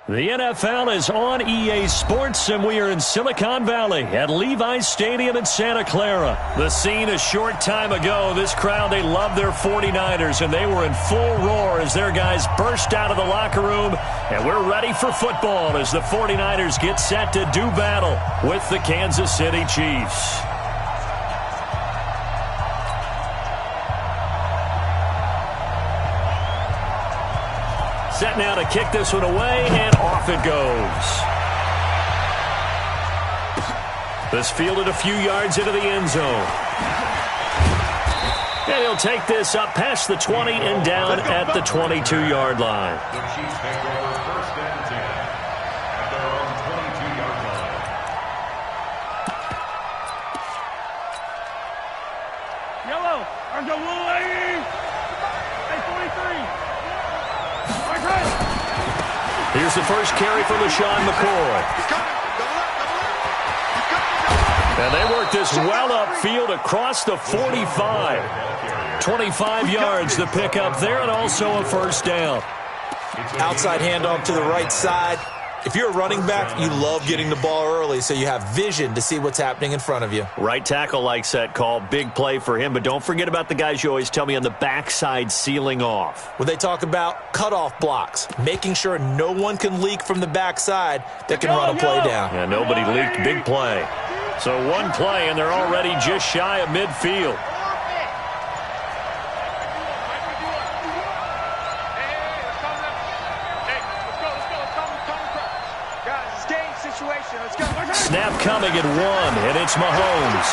The NFL is on EA Sports, and we are in Silicon Valley at Levi's Stadium in Santa Clara. The scene a short time ago. This crowd, they love their 49ers, and they were in full roar as their guys burst out of the locker room. And we're ready for football as the 49ers get set to do battle with the Kansas City Chiefs. Set now to kick this one away, and off it goes. This fielded a few yards into the end zone. And he'll take this up past the 20 and down at the 22-yard line. The Chiefs take over first and 10 at their own 22-yard line. Yellow, there's a little lady. Hey, 43. Here's the first carry for LaShawn McCoy. And they work this well upfield across the 45. 25 yards the pickup there, and also a first down. Outside handoff to the right side. If you're a running back, you love getting the ball early so you have vision to see what's happening in front of you. Right tackle likes that call. Big play for him, but don't forget about the guys you always tell me on the backside sealing off. When they talk about cutoff blocks, making sure no one can leak from the backside that can run a play down. Yeah, nobody leaked. Big play. So one play, and they're already just shy of midfield. Snap coming at 1, and it's Mahomes.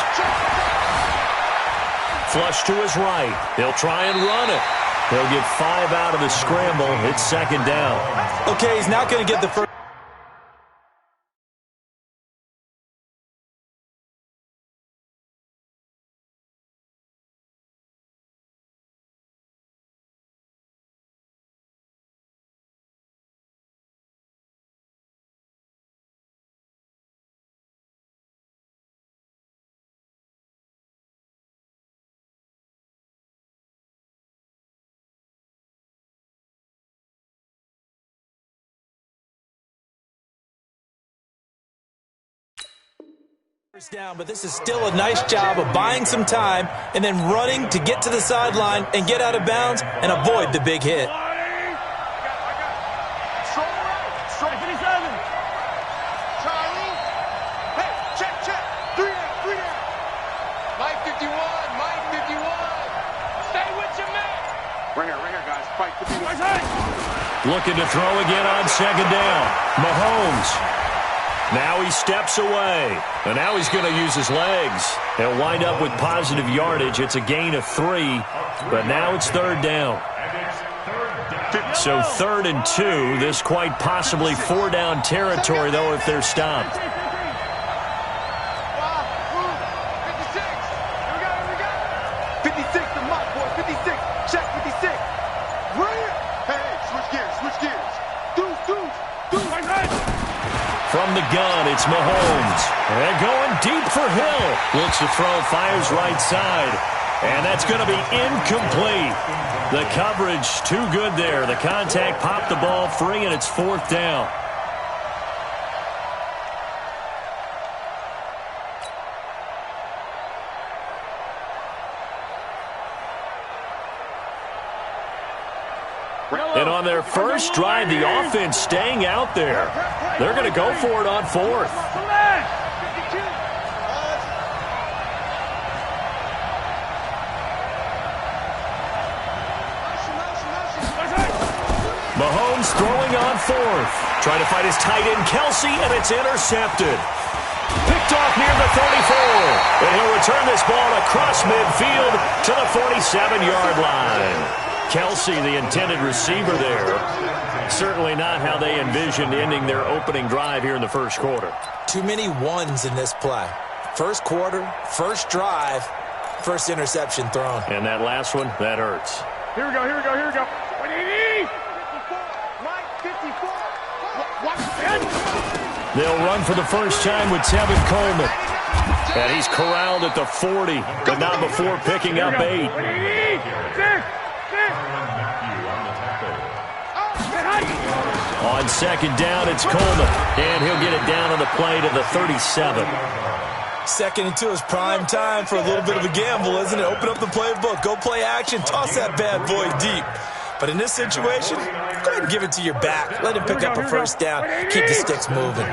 Flush to his right. He'll try and run it. He'll get 5 out of the scramble. It's second down. Okay, he's not going to get the first. Down, but this is still a nice job of buying some time and then running to get to the sideline and get out of bounds and avoid the big hit. Looking to throw again on second down. Mahomes. Now he steps away, and now he's going to use his legs. He'll wind up with positive yardage. It's a gain of 3, but now it's third down. So 3rd and 2. This quite possibly 4-down territory, though, if they're stopped. From the gun, it's Mahomes. And going deep for Hill. Looks to throw, fires right side. And that's going to be incomplete. The coverage too good there. The contact popped the ball free, and it's 4th down. And on their first drive, the offense staying out there. They're going to go for it on 4th. Mahomes throwing on 4th. Trying to find his tight end, Kelsey, and it's intercepted. Picked off near the 34. And he'll return this ball across midfield to the 47-yard line. Kelsey, the intended receiver there. Certainly not how they envisioned ending their opening drive here in the first quarter. Too many ones in this play. First quarter, first drive, first interception thrown. And that last one, that hurts. Here we go. They'll run for the first time with Tevin Coleman. And he's corralled at the 40, but not before picking up 8. On second down, it's Coleman, and he'll get it down on the play to the 37. Second and 2 is prime time for a little bit of a gamble, isn't it? Open up the playbook, go play action, toss that bad boy deep. But in this situation, go ahead and give it to your back. Let him pick up a first down, keep the sticks moving.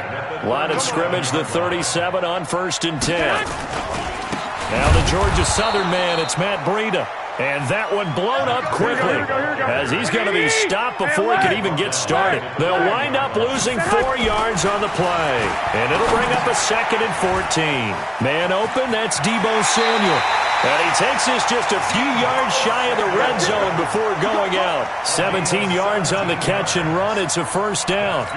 Line of scrimmage, the 37 on 1st and 10. Now the Georgia Southern man, it's Matt Breida. And that one blown up quickly as he's going to be stopped before he can even get started. They'll wind up losing 4 yards on the play. And it'll bring up a 2nd and 14. Man open, that's Deebo Samuel. And he takes this just a few yards shy of the red zone before going out. 17 yards on the catch and run. It's a first down.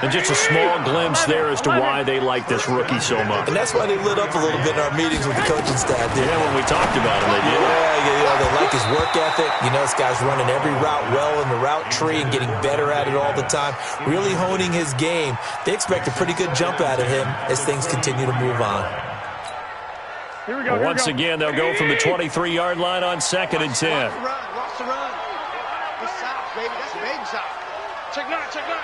And just a small glimpse there as to why they like this rookie so much. And that's why they lit up a little bit in our meetings with the coaching staff. Yeah, when we talked about him, they did. Yeah, they like his work ethic. You know, this guy's running every route well in the route tree and getting better at it all the time, really honing his game. They expect a pretty good jump out of him as things continue to move on. Once again, they'll go from the 23-yard line on 2nd and 10. Watch the run. Good shot, baby. That's a baby shot. Check 9, check 9.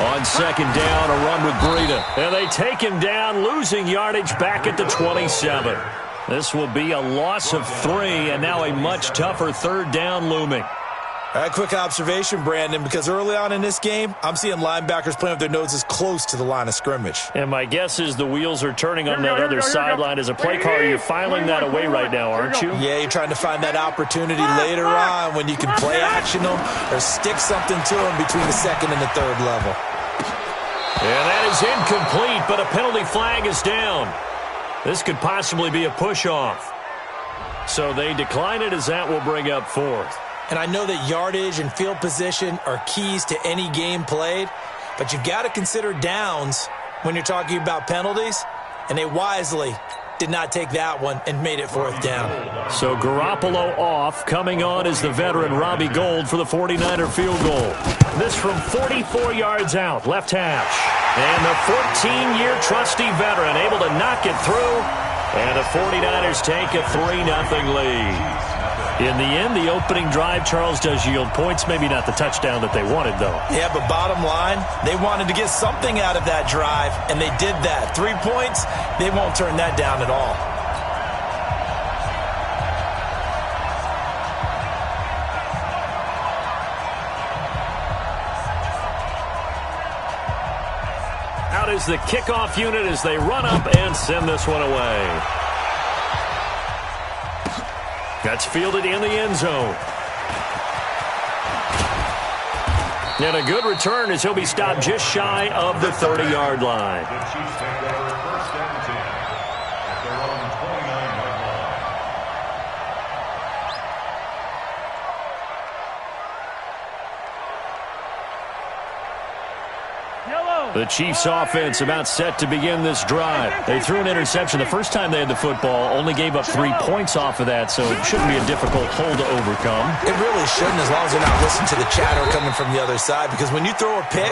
On 2nd down, a run with Breida. And they take him down, losing yardage back at the 27. This will be a loss of 3, and now a much tougher 3rd down looming. All right, quick observation, Brandon, because early on in this game, I'm seeing linebackers playing with their noses close to the line of scrimmage. And my guess is the wheels are turning on that other sideline. As a play caller, you're filing that away right now, aren't you? Yeah, you're trying to find that opportunity later on when you can play action them or stick something to them between the 2nd and the 3rd level. And that is incomplete, but a penalty flag is down. This could possibly be a push-off. So they decline it as that will bring up 4th. And I know that yardage and field position are keys to any game played, but you've got to consider downs when you're talking about penalties, and they wisely did not take that one and made it 4th down. So Garoppolo off. Coming on is the veteran Robbie Gould for the 49er field goal. This from 44 yards out, left hash. And the 14-year trusty veteran able to knock it through, and the 49ers take a 3-0 lead. In the end, the opening drive, Charles, does yield points. Maybe not the touchdown that they wanted, though. Yeah, but bottom line, they wanted to get something out of that drive, and they did that. 3 points, they won't turn that down at all. Out is the kickoff unit as they run up and send this one away. That's fielded in the end zone. And a good return as he'll be stopped just shy of the 30-yard line. The Chiefs take over 1st and 10 at their own 29-yard line. The Chiefs offense about set to begin this drive. They threw an interception the first time they had the football, only gave up 3 points off of that, so it shouldn't be a difficult hole to overcome. It really shouldn't, as long as they're not listening to the chatter coming from the other side, because when you throw a pick,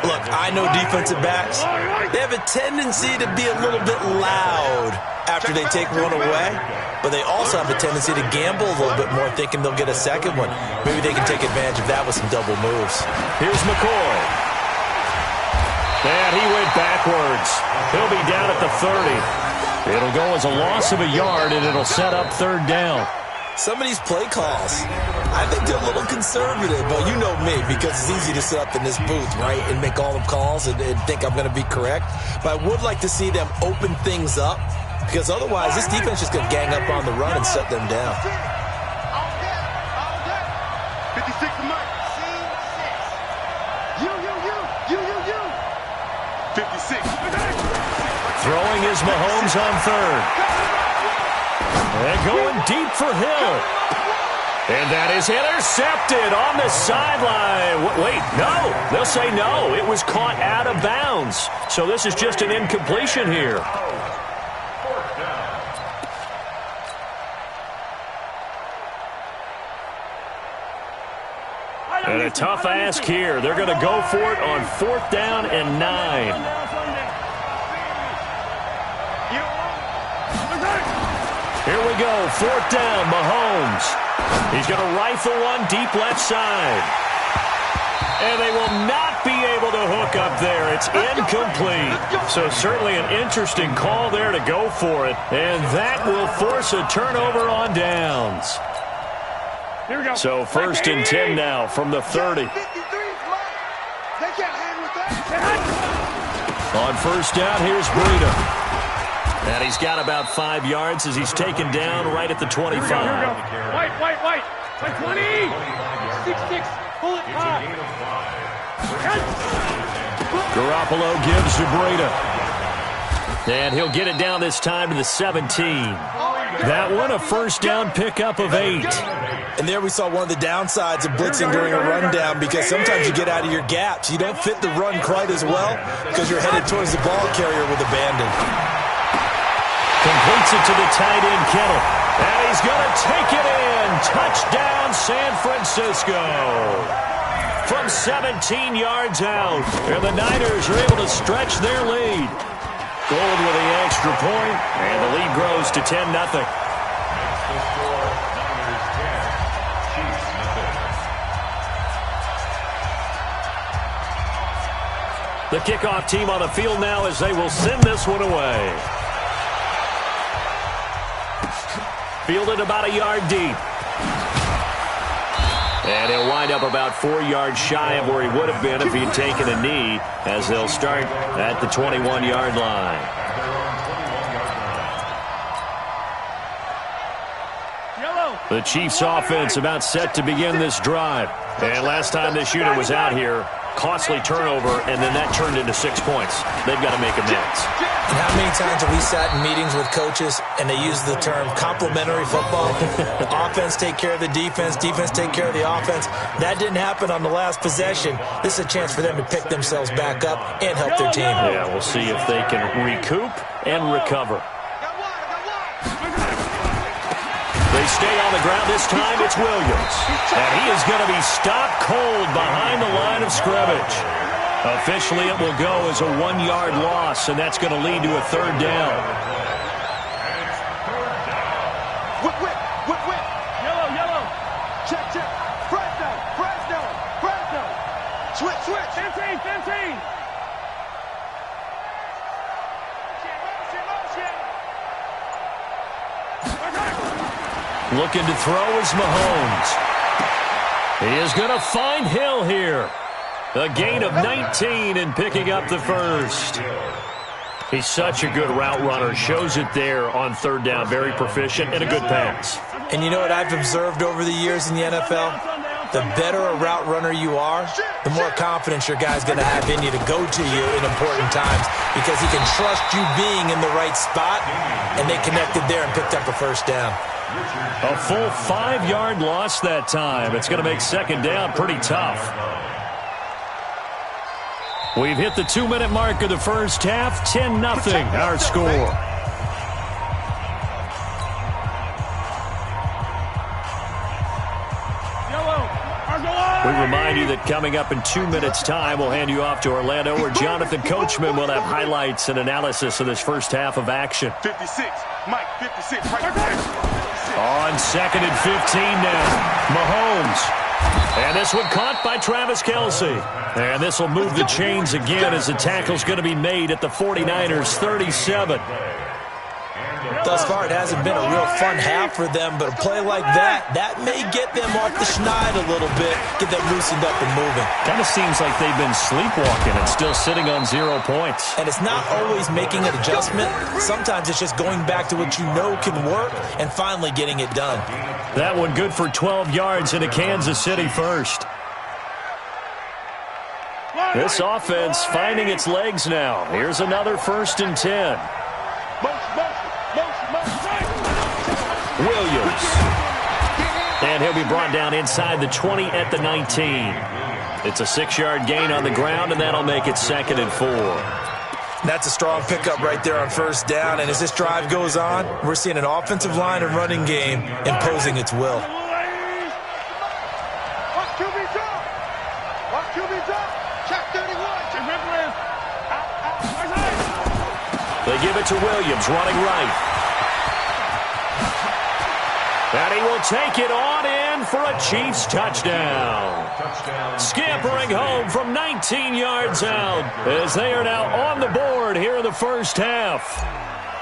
look, I know defensive backs, they have a tendency to be a little bit loud after they take one away, but they also have a tendency to gamble a little bit more, thinking they'll get a second one. Maybe they can take advantage of that with some double moves. Here's McCoy. And he went backwards. He'll be down at the 30. It'll go as a loss of a yard, and it'll set up 3rd down. Some of these play calls, I think they're a little conservative, but you know me, because it's easy to sit up in this booth, right, and make all the calls and think I'm going to be correct. But I would like to see them open things up, because otherwise this defense is going to gang up on the run and shut them down. 56 to Mike. 56. Throwing is Mahomes on 3rd. And going deep for Hill. And that is intercepted on the sideline. Wait, no. They'll say no. It was caught out of bounds. So this is just an incompletion here. And a tough ask here. They're going to go for it on 4th down and 9. Here we go, 4th down, Mahomes. He's going to rifle one deep left side. And they will not be able to hook up there. It's incomplete. So certainly an interesting call there to go for it. And that will force a turnover on downs. Here we go. So 1st and 10 now from the 30. On 1st down, here's Breida. And he's got about 5 yards as he's taken down right at the 25. Here we go. White. 20. 6. Pull it high. Garoppolo gives to Breida. And he'll get it down this time to the 17. That one, a 1st down pickup of 8. And there we saw one of the downsides of blitzing during a rundown, because sometimes you get out of your gaps. You don't fit the run quite as well because you're headed towards the ball carrier with abandon. Completes it to the tight end, Kittle. And he's going to take it in. Touchdown, San Francisco. From 17 yards out. And the Niners are able to stretch their lead. Gold with the extra point, and the lead grows to 10-0. The kickoff team on the field now as they will send this one away. Fielded about a yard deep. And he'll wind up about 4 yards shy of where he would have been if he'd taken a knee, as they'll start at the 21-yard line. The Chiefs offense about set to begin this drive. And last time this unit was out here, costly turnover, and then that turned into 6 points. They've got to make amends. And how many times have we sat in meetings with coaches and they use the term complementary football? Offense take care of the defense, defense take care of the offense. That didn't happen on the last possession. This is a chance for them to pick themselves back up and help their team. Yeah, we'll see if they can recoup and recover. They stay on the ground. This time it's Williams. And he is going to be stopped cold behind the line of scrimmage. Officially, it will go as a 1-yard loss, and that's going to lead to a 3rd down. Whip. Yellow. Check. Fresno. Switch. 15. Looking to throw is Mahomes. He is going to find Hill here. A gain of 19 and picking up the 1st. He's such a good route runner. Shows it there on 3rd down. Very proficient and a good pass. And you know what I've observed over the years in the NFL? The better a route runner you are, the more confidence your guy's going to have in you to go to you in important times, because he can trust you being in the right spot, and they connected there and picked up a 1st down. A full 5-yard loss that time. It's going to make 2nd down pretty tough. We've hit the 2-minute mark of the 1st half. 10-0 our score. We remind you that coming up in 2 minutes' time, we'll hand you off to Orlando, where Jonathan Coachman will have highlights and analysis of this 1st half of action. 56. Mike, 56. Right there. On 2nd and 15 now. Mahomes. And this one caught by Travis Kelce. And this will move the chains again as the tackle's going to be made at the 49ers' 37. Thus far, it hasn't been a real fun half for them, but a play like that may get them off the schneid a little bit, get them loosened up and moving. Kind of seems like they've been sleepwalking and still sitting on 0 points. And it's not always making an adjustment. Sometimes it's just going back to what you know can work and finally getting it done. That one good for 12 yards into Kansas City 1st. This offense finding its legs now. Here's another 1st and 10. Williams. And he'll be brought down inside the 20 at the 19. It's a 6-yard gain on the ground, and that'll make it 2nd and 4. That's a strong pickup right there on 1st down, and as this drive goes on, we're seeing an offensive line and running game imposing its will. They give it to Williams, running right. And he will take it on in for a Chiefs touchdown. Scampering home from 19 yards out as they are now on the board here in the first half.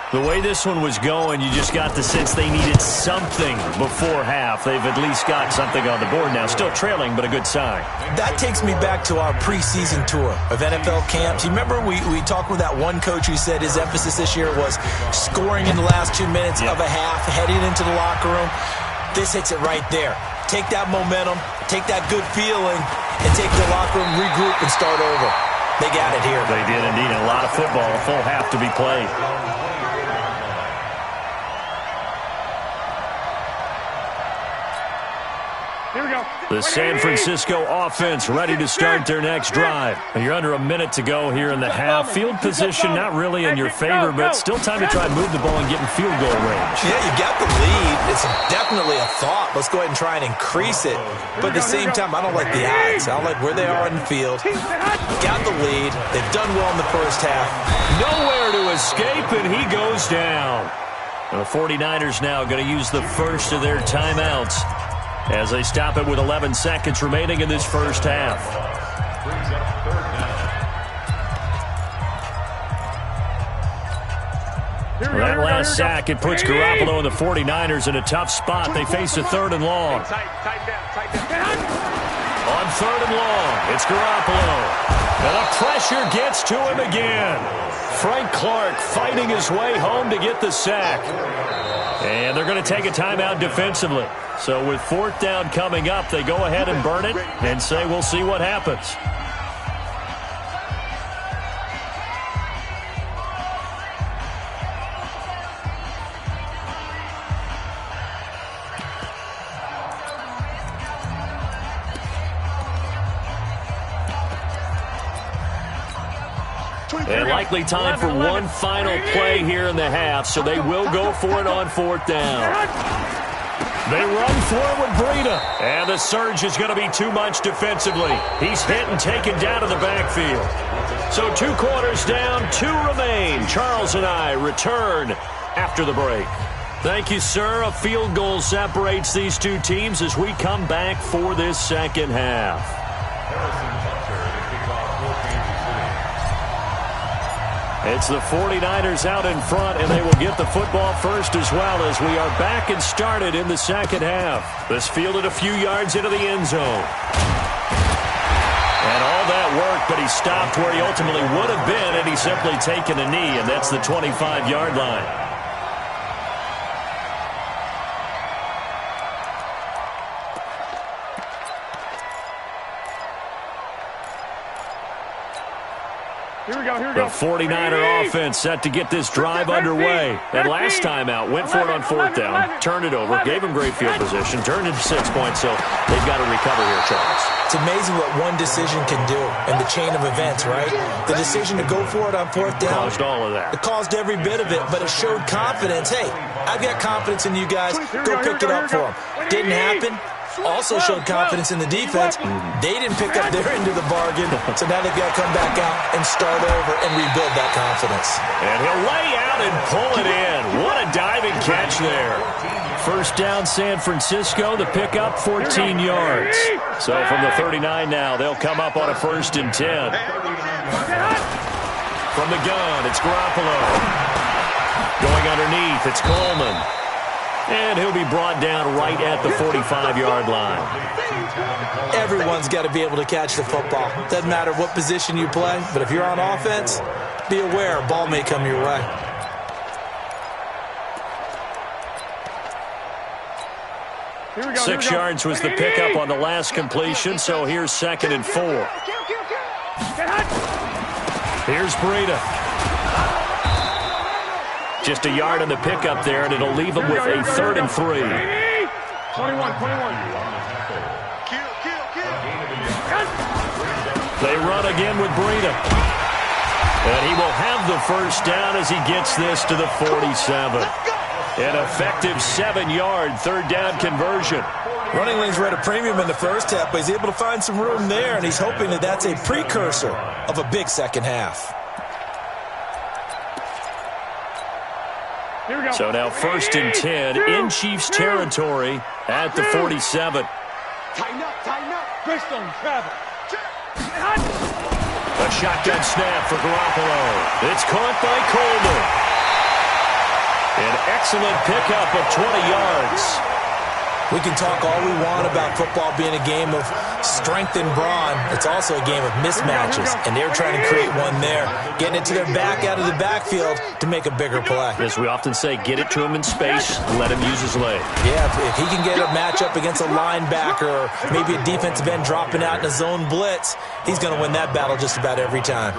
The way this one was going, you just got the sense they needed something before half. They've at least got something on the board now. Still trailing, but a good sign. That takes me back to our preseason tour of NFL camps. You remember we talked with that one coach who said his emphasis this year was scoring in the last 2 minutes of a half, heading into the locker room. This hits it right there. Take that momentum, take that good feeling, and take the locker room, regroup, and start over. They got it here. They did indeed. A lot of football, a full half to be played. Here we go. The San Francisco offense ready to start their next drive. You're under a minute to go here in the half. Field position not really in your favor, but still time to try and move the ball and get in field goal range. Yeah, you got the lead. It's definitely a thought. Let's go ahead and try and increase it. But at the same time, I don't like the odds. I don't like where they are in the field. Got the lead. They've done well in the first half. Nowhere to escape, and he goes down. The 49ers now going to use the first of their timeouts as they stop it with 11 seconds remaining in this first half. That last sack, it puts Garoppolo and the 49ers in a tough spot. They face a 3rd and long. On 3rd and long, it's Garoppolo. And the pressure gets to him again. Frank Clark fighting his way home to get the sack. And they're going to take a timeout defensively. So with 4th down coming up, they go ahead and burn it and say we'll see what happens. And likely time for one final play here in the half, so they will go for it on 4th down. They run for it with Breida, and the surge is going to be too much defensively. He's hit and taken down to the backfield. So 2 quarters down, 2 remain. Charles and I return after the break. Thank you, sir. A field goal separates these two teams as we come back for this second half. It's the 49ers out in front, and they will get the football first as well as we are back and started in the second half. This fielded a few yards into the end zone. And all that work, but he stopped where he ultimately would have been had he simply taken a knee, and that's the 25-yard line. The 49er offense set to get this drive underway. That last time out, went for it on 4th down, turned it over, gave him great field position, turned it to 6 points, so they've got to recover here, Charles. It's amazing what one decision can do in the chain of events, right? The decision to go for it on 4th down. Caused all of that. It caused every bit of it, but it showed confidence. Hey, I've got confidence in you guys. Go pick it up for them. Didn't happen. Also showed confidence in the defense. They didn't pick up their end of the bargain, so now they've got to come back out and start over and rebuild that confidence. And he'll lay out and pull it in. What a diving catch there. First down, San Francisco. The pickup, 14 yards. So from the 39 now, they'll come up on a 1st and 10. From the gun, it's Garoppolo. Going underneath, it's Coleman. And he'll be brought down right at the 45-yard line. Everyone's got to be able to catch the football. Doesn't matter what position you play, but if you're on offense, be aware a ball may come your way. Here we go, 6 yards was the pickup on the last completion, so here's 2nd and 4. Here's Breida. Just a yard on the pickup there, and it'll leave him with a 3rd and 3. 21. They run again with Breida. And he will have the first down as he gets this to the 47. An effective 7-yard 3rd down conversion. Running lanes were at a premium in the first half, but he's able to find some room there, and he's hoping that that's a precursor of a big second half. So now 1st and 10 in Chiefs territory at the 47. Tighten up, tighten up. Greystone, travel. A shotgun snap for Garoppolo. It's caught by Coleman. An excellent pickup of 20 yards. We can talk all we want about football being a game of strength and brawn. It's also a game of mismatches, and they're trying to create one there, getting it to their back out of the backfield to make a bigger play. As we often say, get it to him in space, let him use his leg. Yeah, if he can get a matchup against a linebacker or maybe a defensive end dropping out in a zone blitz, he's going to win that battle just about every time.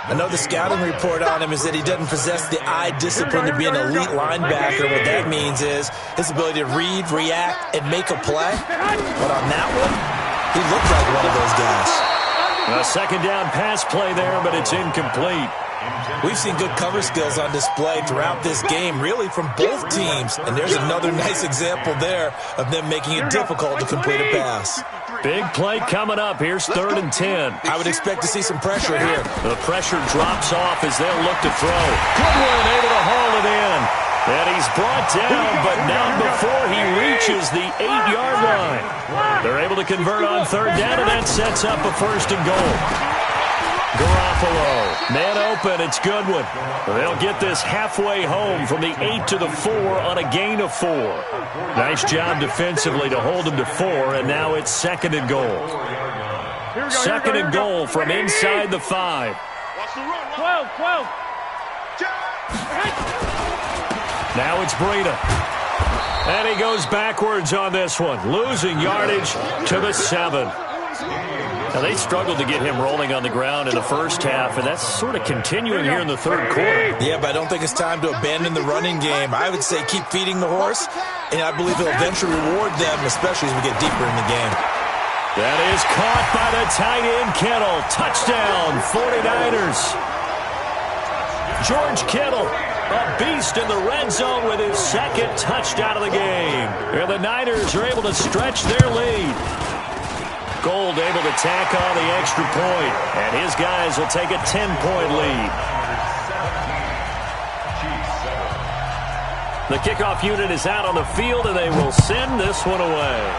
I know the scouting report on him is that he doesn't possess the eye discipline to be an elite linebacker. What that means is his ability to read, react, and make a play. But on that one, he looked like one of those guys. A second down pass play there, but it's incomplete. We've seen good cover skills on display throughout this game, really from both teams. And there's another nice example there of them making it difficult to complete a pass. Big play coming up. Here's 3rd and 10. I would expect to see some pressure here. The pressure drops off as they'll look to throw. Goodwin able to haul it in. And he's brought down, but not before he reaches the 8-yard line. They're able to convert on 3rd down, and that sets up a 1st and goal. Garoppolo, man open, it's Goodwin. They'll get this halfway home from the 8 to the 4 on a gain of 4. Nice job defensively to hold him to 4, and now it's 2nd and goal. 2nd and goal from inside the 5. 12. Now it's Breida. And he goes backwards on this one, losing yardage to the 7. Now, they struggled to get him rolling on the ground in the first half, and that's sort of continuing here in the 3rd quarter. Yeah, but I don't think it's time to abandon the running game. I would say keep feeding the horse, and I believe he'll eventually reward them, especially as we get deeper in the game. That is caught by the tight end, Kittle. Touchdown, 49ers. George Kittle, a beast in the red zone with his 2nd touchdown of the game. And the Niners are able to stretch their lead. Gold able to tack on the extra point, and his guys will take a 10-point lead. The kickoff unit is out on the field, and they will send this one away.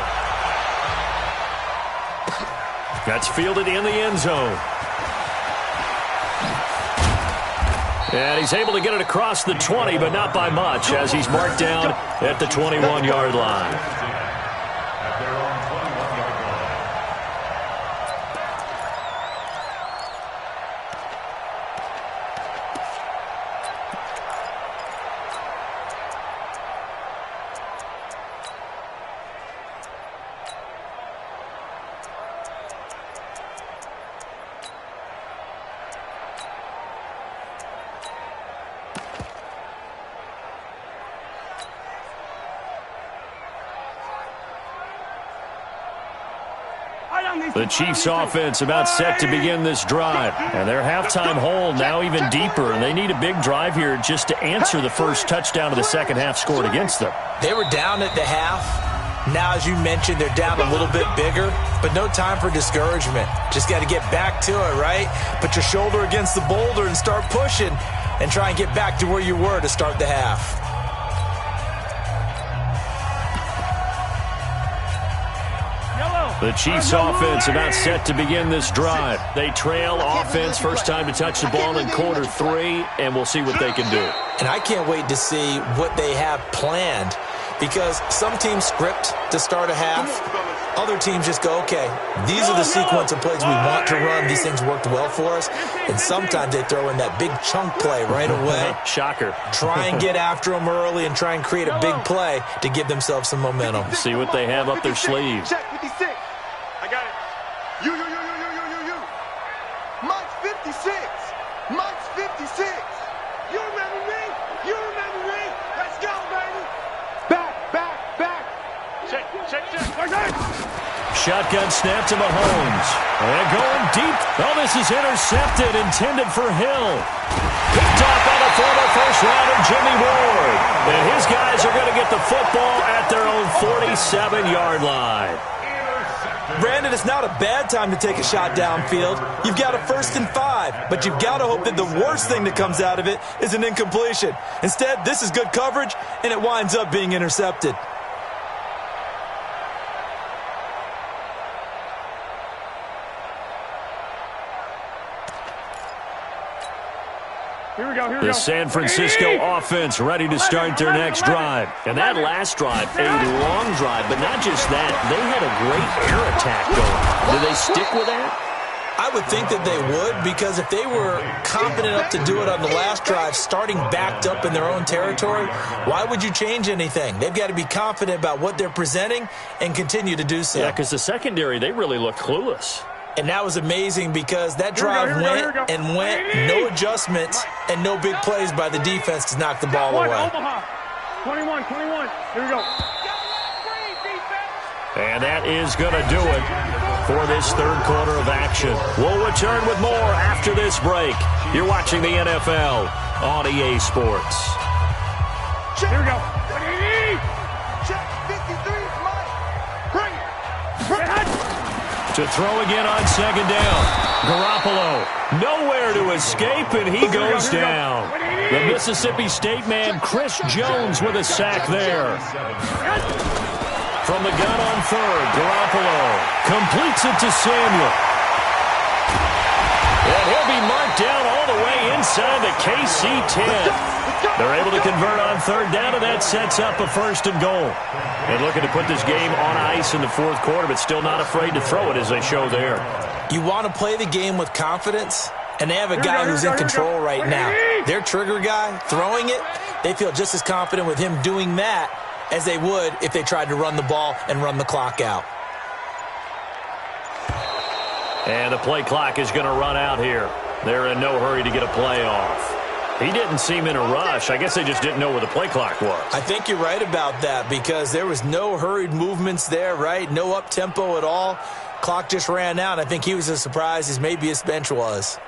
That's fielded in the end zone. And he's able to get it across the 20, but not by much, as he's marked down at the 21-yard line. The Chiefs offense about set to begin this drive. And their halftime hole now even deeper. And they need a big drive here just to answer the first touchdown of the second half scored against them. They were down at the half. Now, as you mentioned, they're down a little bit bigger. But no time for discouragement. Just got to get back to it, right? Put your shoulder against the boulder and start pushing. And try and get back to where you were to start the half. The Chiefs offense about set to begin this drive. They trail offense, first time to touch the ball in quarter 3, and we'll see what they can do. And I can't wait to see what they have planned, because some teams script to start a half. Other teams just go, okay, these are the sequence of plays we want to run. These things worked well for us. And sometimes they throw in that big chunk play right away. Shocker. Try and get after them early and try and create a big play to give themselves some momentum. See what they have up their sleeves. Check 56. I got it. You. Mike's 56. Mike's 56. You remember me? You remember me? Let's go, baby. Back. Check. Shotgun snap to Mahomes. And going deep. Oh, this is intercepted, intended for Hill. Picked off by the former first-rounder Jimmy Ward. And his guys are going to get the football at their own 47-yard line. Brandon, it's not a bad time to take a shot downfield. You've got a 1st and 5, but you've got to hope that the worst thing that comes out of it is an incompletion. Instead, this is good coverage, and it winds up being intercepted. Here we go. The San Francisco offense ready to start their next drive. And that last drive, a long drive, but not just that. They had a great air attack going. Do they stick with that? I would think that they would, because if they were confident enough to do it on the last drive, starting backed up in their own territory, why would you change anything? They've got to be confident about what they're presenting and continue to do so. Yeah, because the secondary, they really looked clueless. And that was amazing because that drive went, no adjustments, and no big plays by the defense to knock the ball away. Omaha. 21. Here we go. And that is going to do it for this third quarter of action. We'll return with more after this break. You're watching the NFL on EA Sports. Here we go. Check 53 is mine. Bring it. To throw again on second down. Garoppolo nowhere to escape, and he goes down. The Mississippi State man, Chris Jones, with a sack there. From the gun on third, Garoppolo completes it to Samuel. And he'll be marked down all the way inside the KC 10. They're able to convert on third down, and that sets up a 1st and goal. And looking to put this game on ice in the fourth quarter, but still not afraid to throw it as they show there. You want to play the game with confidence, and they have a guy who's in control right now. Their trigger guy, throwing it, they feel just as confident with him doing that as they would if they tried to run the ball and run the clock out. And the play clock is going to run out here. They're in no hurry to get a play off. He didn't seem in a rush. I guess they just didn't know where the play clock was. I think you're right about that because there was no hurried movements there, right? No up-tempo at all. Clock just ran out. I think he was as surprised as maybe his bench was.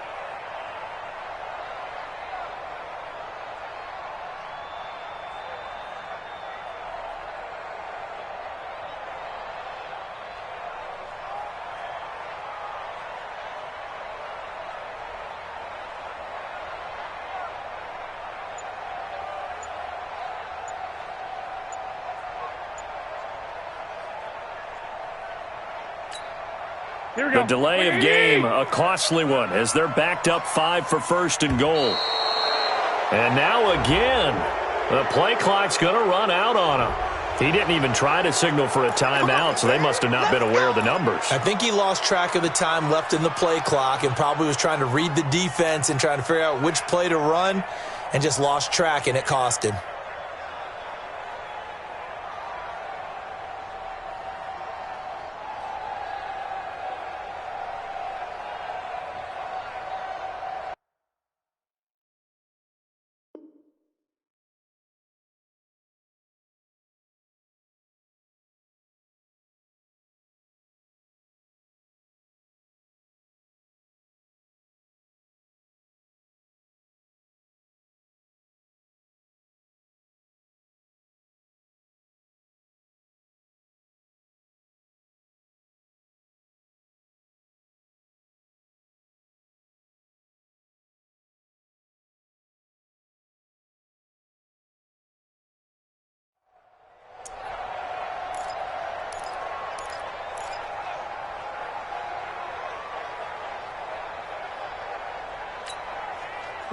The delay of game, a costly one, as they're backed up 5 for 1st and goal. And now again, the play clock's going to run out on him. He didn't even try to signal for a timeout, so they must have not been aware of the numbers. I think he lost track of the time left in the play clock and probably was trying to read the defense and trying to figure out which play to run and just lost track, and it cost him.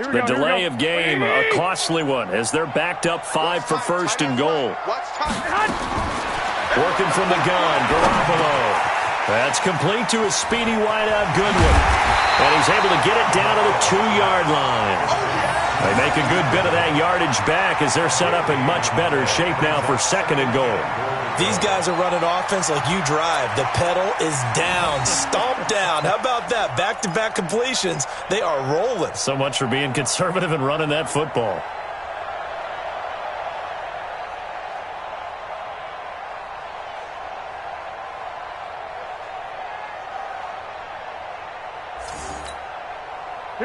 The delay of game, a costly one, as they're backed up 5 for 1st and goal. Working from the gun, Garoppolo. That's complete to a speedy wideout Goodwin. And he's able to get it down to the 2-yard line. They make a good bit of that yardage back as they're set up in much better shape now for 2nd and goal. These guys are running offense like you drive. The pedal is down, stomped down. How about that? Back-to-back completions. They are rolling. So much for being conservative and running that football.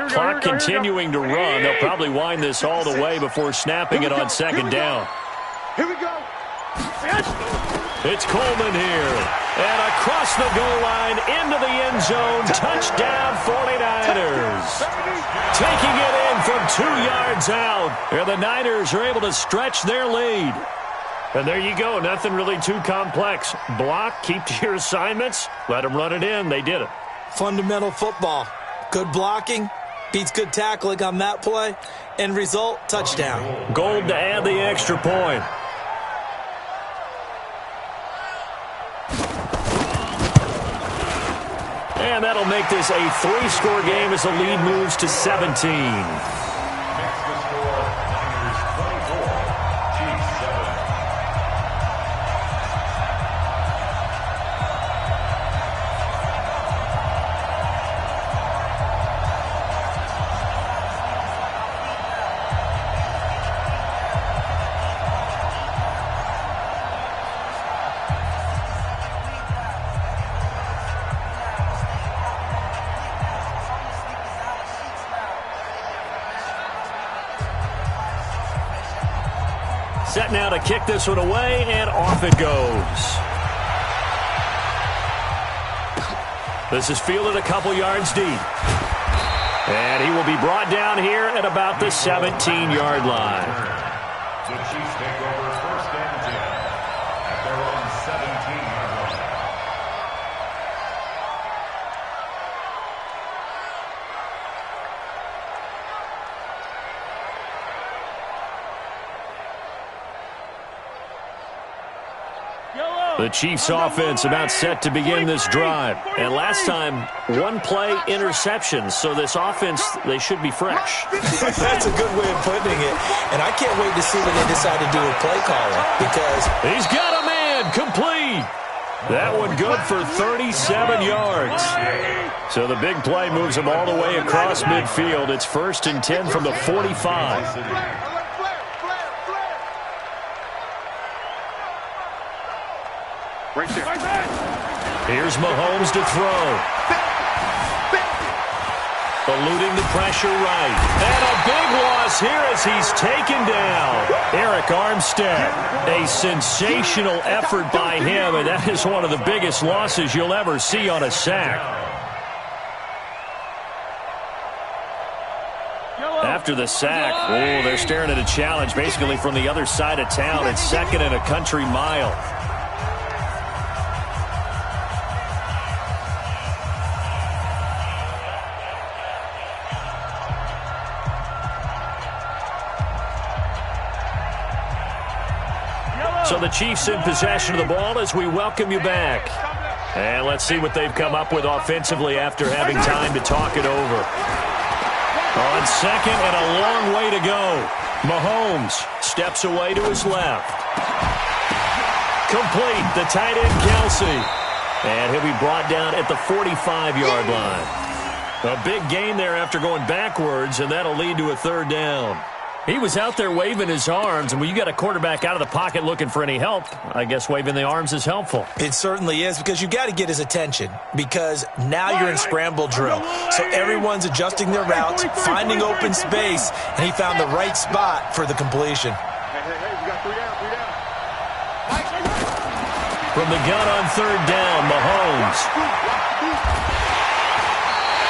Clock continuing to run. They'll probably wind this all the way before snapping it on 2nd down. Here we go. It's Coleman here. And across the goal line, into the end zone, touchdown 49ers. Taking it in from 2 yards out. And the Niners are able to stretch their lead. And there you go, nothing really too complex. Block, keep to your assignments, let them run it in. They did it. Fundamental football. Good blocking beats good tackling on that play. End result, touchdown. Gold to add the extra point. And that'll make this a 3-score game as the lead moves to 17. Set now to kick this one away, and off it goes. This is fielded a couple yards deep. And he will be brought down here at about the 17-yard line. The Chiefs take over 1st and 10 at their own 17-yard line. The Chiefs offense about set to begin this drive. And last time, 1 play interception. So this offense, they should be fresh. That's a good way of putting it. And I can't wait to see what they decide to do with play calling. Because he's got a man complete. That one good for 37 yards. So the big play moves him all the way across midfield. It's 1st and 10 from the 45. Right there. Here's Mahomes to throw. Eluding the pressure right. And a big loss here as he's taken down. Eric Armstead. A sensational effort by him, and that is one of the biggest losses you'll ever see on a sack. After the sack, oh, they're staring at a challenge basically from the other side of town. It's 2nd and a country mile. So the Chiefs in possession of the ball as we welcome you back. And let's see what they've come up with offensively after having time to talk it over. On 2nd and a long way to go. Mahomes steps away to his left. Complete, the tight end Kelsey. And he'll be brought down at the 45-yard line. A big gain there after going backwards, and that'll lead to a 3rd down. He was out there waving his arms, and when you got a quarterback out of the pocket looking for any help, I guess waving the arms is helpful. It certainly is, because you got to get his attention, because now you're in scramble drill. So everyone's adjusting their routes, finding open space, and he found the right spot for the completion. Hey, we got 3 down. From the gun on 3rd down, Mahomes.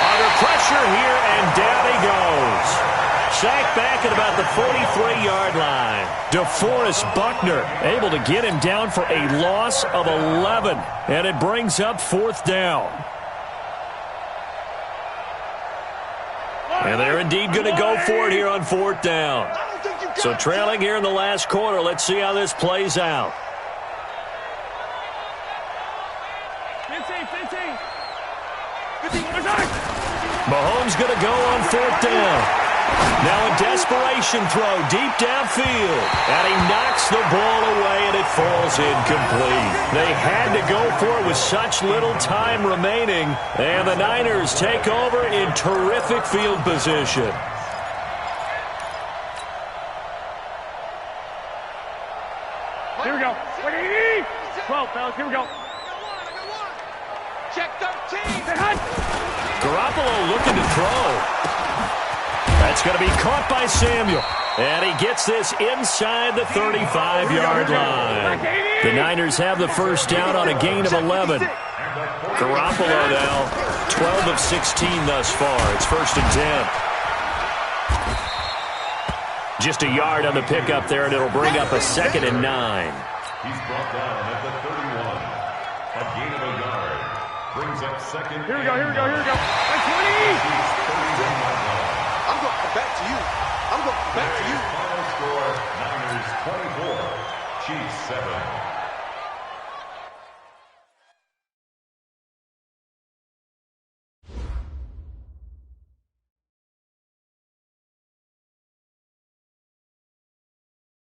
Under pressure here, and down he goes. Sacked back at about the 43-yard line. DeForest Buckner able to get him down for a loss of 11. And it brings up 4th down. And they're indeed going to go for it here on 4th down. So trailing here in the last quarter. Let's see how this plays out. 15. Mahomes going to go on 4th down. Now a desperation throw deep downfield. And he knocks the ball away, and it falls incomplete. They had to go for it with such little time remaining. And the Niners take over in terrific field position. Here we go. 12, fellas. Here we go. Check 13. Garoppolo looking to throw. That's going to be caught by Samuel. And he gets this inside the 35-yard line. The Niners have the first down on a gain of 11. Garoppolo now, 12 of 16 thus far. It's 1st and 10. Just a yard on the pickup there, and it'll bring up a 2nd and 9. He's brought down at the 31. A gain of a yard. Brings up 2nd. Here we go. By 20. I'm going to come back to you. I'm going to come back to you. Final score, Niners 24, Chiefs 7.